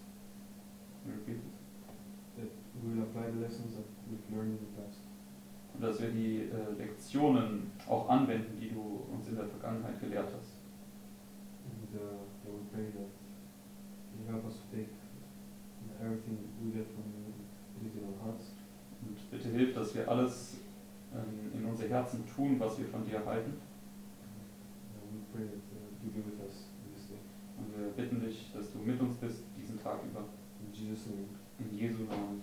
That we will apply the lessons that we've learned in the past. und dass wir die Lektionen auch anwenden, die du uns in der Vergangenheit gelehrt hast. And that we pray that you help us to take everything we get from you, put it in our hearts. Und bitte hilf, dass wir alles in unser Herzen tun, was wir von dir erhalten. And we pray that you be with us in this day. Und wir bitten dich, dass du mit uns bist diesen Tag über. In Jesus' name. In Jesu Namen.